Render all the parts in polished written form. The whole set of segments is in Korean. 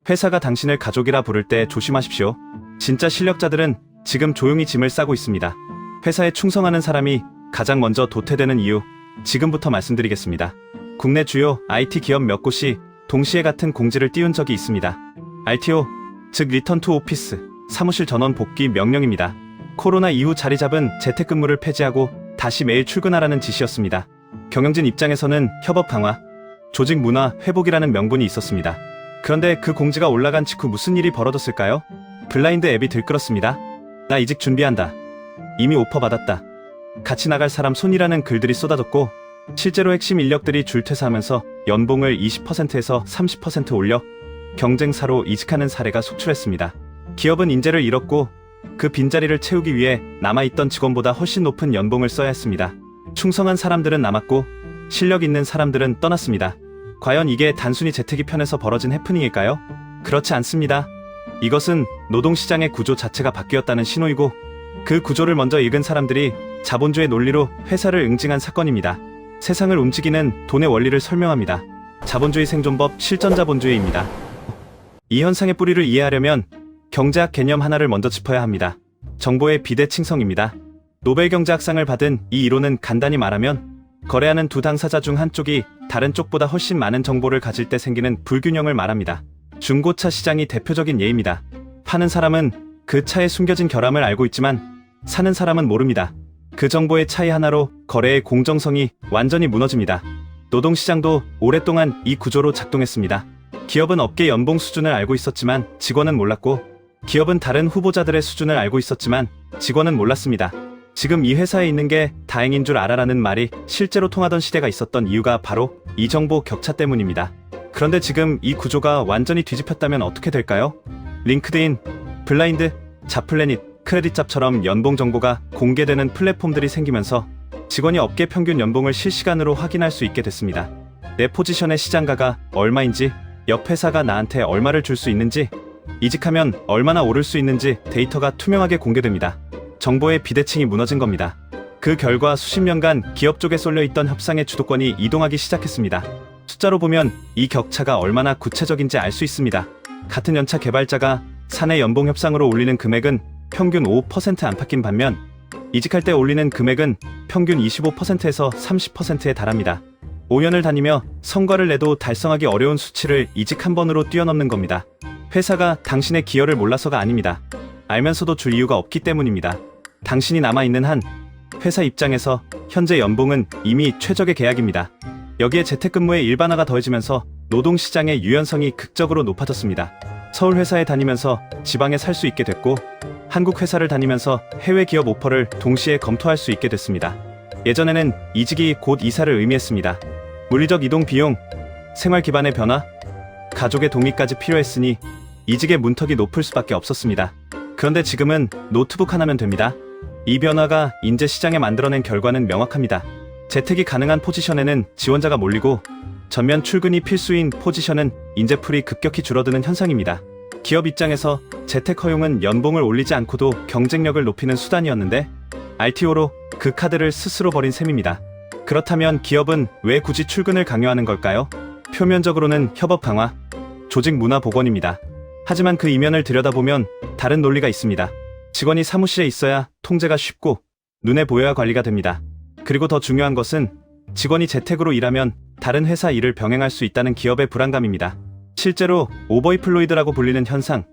회사가 당신을 가족이라 부를 때 조심하십시오. 진짜 실력자들은 지금 조용히 짐을 싸고 있습니다. 회사에 충성하는 사람이 가장 먼저 도태되는 이유, 지금부터 말씀드리겠습니다. 국내 주요 IT 기업 몇 곳이 동시에 같은 공지를 띄운 적이 있습니다. RTO, 즉 리턴 투 오피스, 사무실 전원 복귀 명령입니다. 코로나 이후 자리 잡은 재택근무를 폐지하고 다시 매일 출근하라는 지시였습니다. 경영진 입장에서는 협업 강화, 조직 문화 회복이라는 명분이 있었습니다. 그런데 그 공지가 올라간 직후 무슨 일이 벌어졌을까요? 블라인드 앱이 들끓었습니다. 나 이직 준비한다. 이미 오퍼 받았다. 같이 나갈 사람 손이라는 글들이 쏟아졌고, 실제로 핵심 인력들이 줄퇴사하면서 연봉을 20%에서 30% 올려 경쟁사로 이직하는 사례가 속출했습니다. 기업은 인재를 잃었고 그 빈자리를 채우기 위해 남아있던 직원보다 훨씬 높은 연봉을 써야 했습니다. 충성한 사람들은 남았고 실력 있는 사람들은 떠났습니다. 과연 이게 단순히 재택이 편해서 벌어진 해프닝일까요? 그렇지 않습니다. 이것은 노동시장의 구조 자체가 바뀌었다는 신호이고, 그 구조를 먼저 읽은 사람들이 자본주의 논리로 회사를 응징한 사건입니다. 세상을 움직이는 돈의 원리를 설명합니다. 자본주의 생존법 실전자본주의입니다. 이 현상의 뿌리를 이해하려면 경제학 개념 하나를 먼저 짚어야 합니다. 정보의 비대칭성입니다. 노벨 경제학상을 받은 이 이론은 간단히 말하면 거래하는 두 당사자 중 한쪽이 다른 쪽보다 훨씬 많은 정보를 가질 때 생기는 불균형을 말합니다. 중고차 시장이 대표적인 예입니다. 파는 사람은 그 차에 숨겨진 결함을 알고 있지만 사는 사람은 모릅니다. 그 정보의 차이 하나로 거래의 공정성이 완전히 무너집니다. 노동시장도 오랫동안 이 구조로 작동했습니다. 기업은 업계 연봉 수준을 알고 있었지만 직원은 몰랐고, 기업은 다른 후보자들의 수준을 알고 있었지만 직원은 몰랐습니다. 지금 이 회사에 있는 게 다행인 줄 알아라는 말이 실제로 통하던 시대가 있었던 이유가 바로 이 정보 격차 때문입니다. 그런데 지금 이 구조가 완전히 뒤집혔다면 어떻게 될까요? 링크드인, 블라인드, 잡플래닛, 크레딧잡처럼 연봉 정보가 공개되는 플랫폼들이 생기면서 직원이 업계 평균 연봉을 실시간으로 확인할 수 있게 됐습니다. 내 포지션의 시장가가 얼마인지, 옆 회사가 나한테 얼마를 줄 수 있는지, 이직하면 얼마나 오를 수 있는지 데이터가 투명하게 공개됩니다. 정보의 비대칭이 무너진 겁니다. 그 결과 수십 년간 기업 쪽에 쏠려있던 협상의 주도권이 이동하기 시작했습니다. 숫자로 보면 이 격차가 얼마나 구체적인지 알 수 있습니다. 같은 연차 개발자가 사내 연봉 협상으로 올리는 금액은 평균 5% 안팎인 반면 이직할 때 올리는 금액은 평균 25%에서 30%에 달합니다. 5년을 다니며 성과를 내도 달성하기 어려운 수치를 이직 한 번으로 뛰어넘는 겁니다. 회사가 당신의 기여를 몰라서가 아닙니다. 알면서도 줄 이유가 없기 때문입니다. 당신이 남아있는 한 회사 입장에서 현재 연봉은 이미 최적의 계약입니다. 여기에 재택근무의 일반화가 더해지면서 노동시장의 유연성이 극적으로 높아졌습니다. 서울 회사에 다니면서 지방에 살 수 있게 됐고, 한국 회사를 다니면서 해외 기업 오퍼를 동시에 검토할 수 있게 됐습니다. 예전에는 이직이 곧 이사를 의미했습니다. 물리적 이동 비용, 생활 기반의 변화, 가족의 동의까지 필요했으니 이직의 문턱이 높을 수밖에 없었습니다. 그런데 지금은 노트북 하나면 됩니다. 이 변화가 인재 시장에 만들어낸 결과는 명확합니다. 재택이 가능한 포지션에는 지원자가 몰리고, 전면 출근이 필수인 포지션은 인재풀이 급격히 줄어드는 현상입니다. 기업 입장에서 재택 허용은 연봉을 올리지 않고도 경쟁력을 높이는 수단이었는데 RTO로 그 카드를 스스로 버린 셈입니다. 그렇다면 기업은 왜 굳이 출근을 강요하는 걸까요? 표면적으로는 협업 강화, 조직 문화 복원입니다. 하지만 그 이면을 들여다보면 다른 논리가 있습니다. 직원이 사무실에 있어야 통제가 쉽고 눈에 보여야 관리가 됩니다. 그리고 더 중요한 것은 직원이 재택으로 일하면 다른 회사 일을 병행할 수 있다는 기업의 불안감입니다. 실제로 오버이플로이드라고 불리는 현상,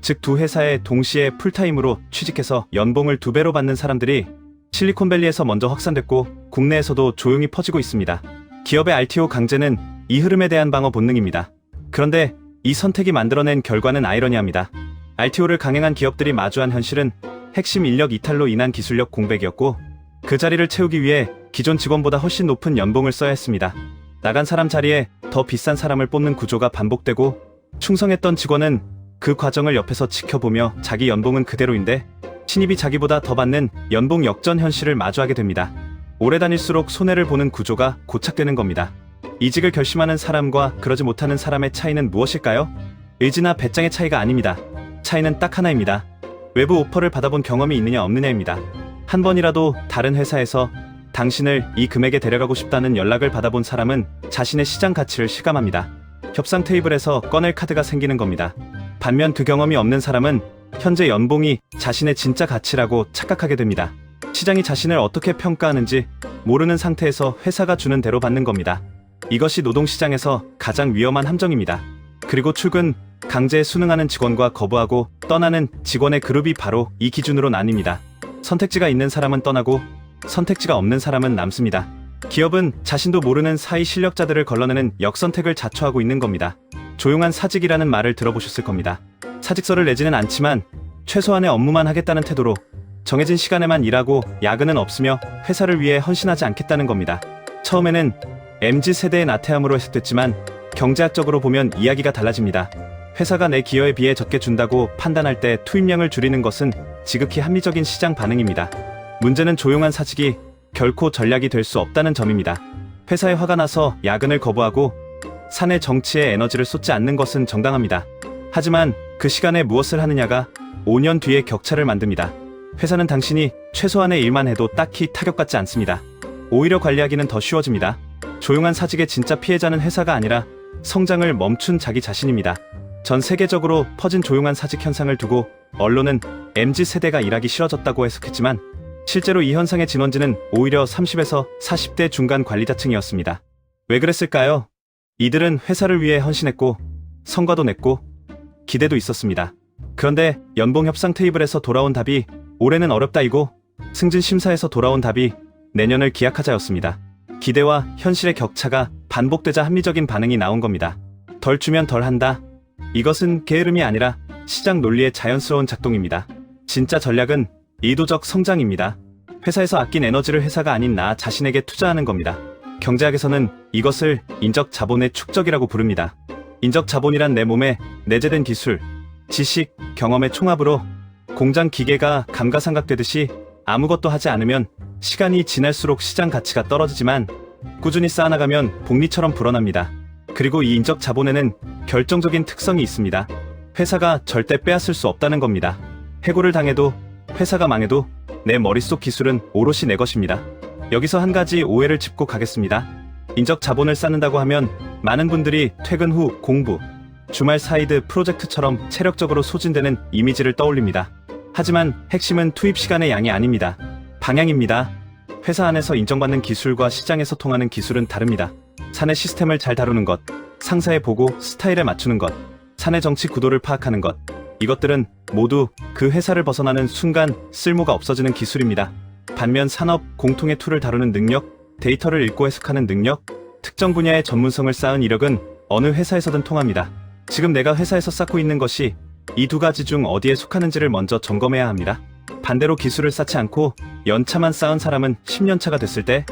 즉 두 회사에 동시에 풀타임으로 취직해서 연봉을 2배로 받는 사람들이 실리콘밸리에서 먼저 확산됐고 국내에서도 조용히 퍼지고 있습니다. 기업의 RTO 강제는 이 흐름에 대한 방어 본능입니다. 그런데 이 선택이 만들어낸 결과는 아이러니합니다. RTO를 강행한 기업들이 마주한 현실은 핵심 인력 이탈로 인한 기술력 공백이었고, 그 자리를 채우기 위해 기존 직원보다 훨씬 높은 연봉을 써야 했습니다. 나간 사람 자리에 더 비싼 사람을 뽑는 구조가 반복되고, 충성했던 직원은 그 과정을 옆에서 지켜보며 자기 연봉은 그대로인데 신입이 자기보다 더 받는 연봉 역전 현실을 마주하게 됩니다. 오래 다닐수록 손해를 보는 구조가 고착되는 겁니다. 이직을 결심하는 사람과 그러지 못하는 사람의 차이는 무엇일까요? 의지나 배짱의 차이가 아닙니다. 차이는 딱 하나입니다. 외부 오퍼를 받아본 경험이 있느냐 없느냐입니다. 한 번이라도 다른 회사에서 당신을 이 금액에 데려가고 싶다는 연락을 받아본 사람은 자신의 시장 가치를 실감합니다. 협상 테이블에서 꺼낼 카드가 생기는 겁니다. 반면 그 경험이 없는 사람은 현재 연봉이 자신의 진짜 가치라고 착각하게 됩니다. 시장이 자신을 어떻게 평가하는지 모르는 상태에서 회사가 주는 대로 받는 겁니다. 이것이 노동시장에서 가장 위험한 함정입니다. 그리고 출근 강제에 순응하는 직원과 거부하고 떠나는 직원의 그룹이 바로 이 기준으로 나뉩니다. 선택지가 있는 사람은 떠나고 선택지가 없는 사람은 남습니다. 기업은 자신도 모르는 사이 실력자들을 걸러내는 역선택을 자초하고 있는 겁니다. 조용한 사직이라는 말을 들어보셨을 겁니다. 사직서를 내지는 않지만 최소한의 업무만 하겠다는 태도로 정해진 시간에만 일하고 야근은 없으며 회사를 위해 헌신하지 않겠다는 겁니다. 처음에는 MZ세대의 나태함으로 해석됐지만 경제학적으로 보면 이야기가 달라집니다. 회사가 내 기여에 비해 적게 준다고 판단할 때 투입량을 줄이는 것은 지극히 합리적인 시장 반응입니다. 문제는 조용한 사직이 결코 전략이 될 수 없다는 점입니다. 회사에 화가 나서 야근을 거부하고 사내 정치에 에너지를 쏟지 않는 것은 정당합니다. 하지만 그 시간에 무엇을 하느냐가 5년 뒤에 격차를 만듭니다. 회사는 당신이 최소한의 일만 해도 딱히 타격받지 않습니다. 오히려 관리하기는 더 쉬워집니다. 조용한 사직의 진짜 피해자는 회사가 아니라 성장을 멈춘 자기 자신입니다. 전 세계적으로 퍼진 조용한 사직 현상을 두고 언론은 MZ세대가 일하기 싫어졌다고 해석했지만 실제로 이 현상의 진원지는 오히려 30에서 40대 중간 관리자층이었습니다. 왜 그랬을까요? 이들은 회사를 위해 헌신했고 성과도 냈고 기대도 있었습니다. 그런데 연봉 협상 테이블에서 돌아온 답이 올해는 어렵다이고 승진 심사에서 돌아온 답이 내년을 기약하자였습니다. 기대와 현실의 격차가 반복되자 합리적인 반응이 나온 겁니다. 덜 주면 덜 한다. 이것은 게으름이 아니라 시장 논리의 자연스러운 작동입니다. 진짜 전략은 의도적 성장입니다. 회사에서 아낀 에너지를 회사가 아닌 나 자신에게 투자하는 겁니다. 경제학에서는 이것을 인적 자본의 축적이라고 부릅니다. 인적 자본이란 내 몸에 내재된 기술, 지식, 경험의 총합으로 공장 기계가 감가상각되듯이 아무것도 하지 않으면 시간이 지날수록 시장 가치가 떨어지지만 꾸준히 쌓아나가면 복리처럼 불어납니다. 그리고 이 인적 자본에는 결정적인 특성이 있습니다. 회사가 절대 빼앗을 수 없다는 겁니다. 해고를 당해도 회사가 망해도 내 머릿속 기술은 오롯이 내 것입니다. 여기서 한 가지 오해를 짚고 가겠습니다. 인적 자본을 쌓는다고 하면 많은 분들이 퇴근 후 공부, 주말 사이드 프로젝트처럼 체력적으로 소진되는 이미지를 떠올립니다. 하지만 핵심은 투입 시간의 양이 아닙니다. 방향입니다. 회사 안에서 인정받는 기술과 시장에서 통하는 기술은 다릅니다. 사내 시스템을 잘 다루는 것, 상사의 보고 스타일에 맞추는 것, 사내 정치 구도를 파악하는 것, 이것들은 모두 그 회사를 벗어나는 순간 쓸모가 없어지는 기술입니다. 반면 산업 공통의 툴을 다루는 능력, 데이터를 읽고 해석하는 능력, 특정 분야의 전문성을 쌓은 이력은 어느 회사에서든 통합니다. 지금 내가 회사에서 쌓고 있는 것이 이 두 가지 중 어디에 속하는지를 먼저 점검해야 합니다. 반대로 기술을 쌓지 않고 연차만 쌓은 사람은 10년차가 됐을 때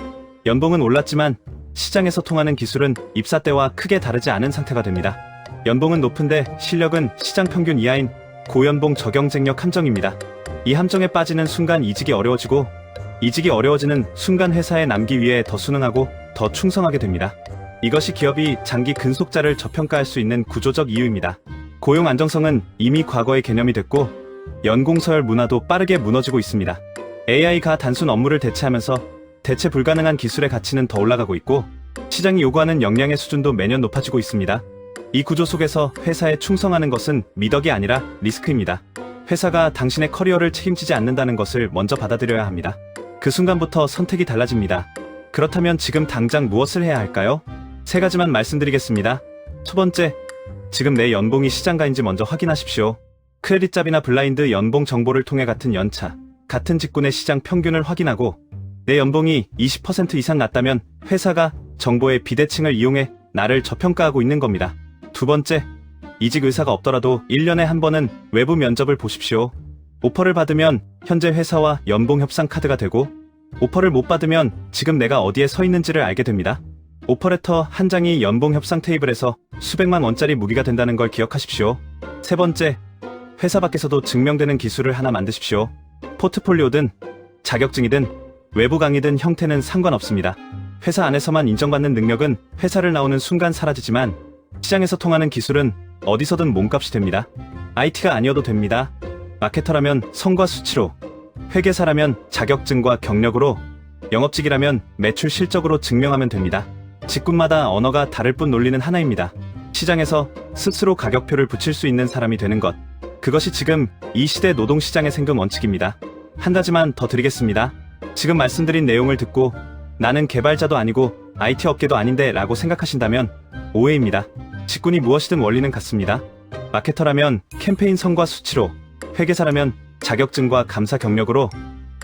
연봉은 올랐지만 시장에서 통하는 기술은 입사 때와 크게 다르지 않은 상태가 됩니다. 연봉은 높은데 실력은 시장 평균 이하인 고연봉 저경쟁력 함정입니다. 이 함정에 빠지는 순간 이직이 어려워지고 이직이 어려워지는 순간 회사에 남기 위해 더 순응하고 더 충성하게 됩니다. 이것이 기업이 장기 근속자를 저평가할 수 있는 구조적 이유입니다. 고용 안정성은 이미 과거의 개념이 됐고 연공서열 문화도 빠르게 무너지고 있습니다. AI가 단순 업무를 대체하면서 대체 불가능한 기술의 가치는 더 올라가고 있고 시장이 요구하는 역량의 수준도 매년 높아지고 있습니다. 이 구조 속에서 회사에 충성하는 것은 미덕이 아니라 리스크입니다. 회사가 당신의 커리어를 책임지지 않는다는 것을 먼저 받아들여야 합니다. 그 순간부터 선택이 달라집니다. 그렇다면 지금 당장 무엇을 해야 할까요? 3가지만 말씀드리겠습니다. 첫 번째, 지금 내 연봉이 시장가인지 먼저 확인하십시오. 크레딧잡이나 블라인드 연봉 정보를 통해 같은 연차, 같은 직군의 시장 평균을 확인하고 내 연봉이 20% 이상 낮다면 회사가 정보의 비대칭을 이용해 나를 저평가하고 있는 겁니다. 두 번째, 이직 의사가 없더라도 1년에 한 번은 외부 면접을 보십시오. 오퍼를 받으면 현재 회사와 연봉 협상 카드가 되고 오퍼를 못 받으면 지금 내가 어디에 서 있는지를 알게 됩니다. 오퍼레터 한 장이 연봉 협상 테이블에서 수백만 원짜리 무기가 된다는 걸 기억하십시오. 세 번째, 회사 밖에서도 증명되는 기술을 하나 만드십시오. 포트폴리오든 자격증이든 외부 강의든 형태는 상관없습니다. 회사 안에서만 인정받는 능력은 회사를 나오는 순간 사라지지만 시장에서 통하는 기술은 어디서든 몸값이 됩니다. IT가 아니어도 됩니다. 마케터라면 성과 수치로, 회계사라면 자격증과 경력으로, 영업직이라면 매출 실적으로 증명하면 됩니다. 직군마다 언어가 다를 뿐 논리는 하나입니다. 시장에서 스스로 가격표를 붙일 수 있는 사람이 되는 것. 그것이 지금 이 시대 노동시장의 생존 원칙입니다. 한 가지만 더 드리겠습니다. 지금 말씀드린 내용을 듣고 나는 개발자도 아니고 IT 업계도 아닌데 라고 생각하신다면 오해입니다. 직군이 무엇이든 원리는 같습니다. 마케터라면 캠페인 성과 수치로, 회계사라면 자격증과 감사 경력으로,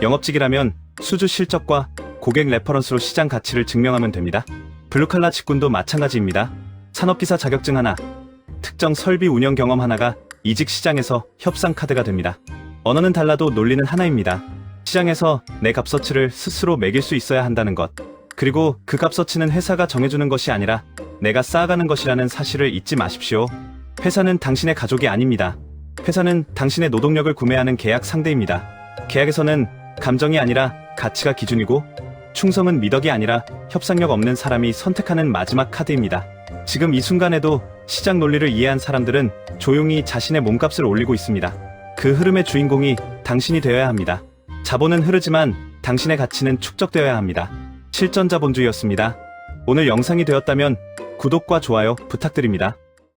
영업직이라면 수주 실적과 고객 레퍼런스로 시장 가치를 증명하면 됩니다. 블루칼라 직군도 마찬가지입니다. 산업기사 자격증 하나, 특정 설비 운영 경험 하나가 이직 시장에서 협상 카드가 됩니다. 언어는 달라도 논리는 하나입니다. 시장에서 내 값어치를 스스로 매길 수 있어야 한다는 것. 그리고 그 값어치는 회사가 정해주는 것이 아니라 내가 쌓아가는 것이라는 사실을 잊지 마십시오. 회사는 당신의 가족이 아닙니다. 회사는 당신의 노동력을 구매하는 계약 상대입니다. 계약에서는 감정이 아니라 가치가 기준이고, 충성은 미덕이 아니라 협상력 없는 사람이 선택하는 마지막 카드입니다. 지금 이 순간에도 시장 논리를 이해한 사람들은 조용히 자신의 몸값을 올리고 있습니다. 그 흐름의 주인공이 당신이 되어야 합니다. 자본은 흐르지만 당신의 가치는 축적되어야 합니다. 실전자본주의였습니다. 오늘 영상이 되었다면 구독과 좋아요 부탁드립니다.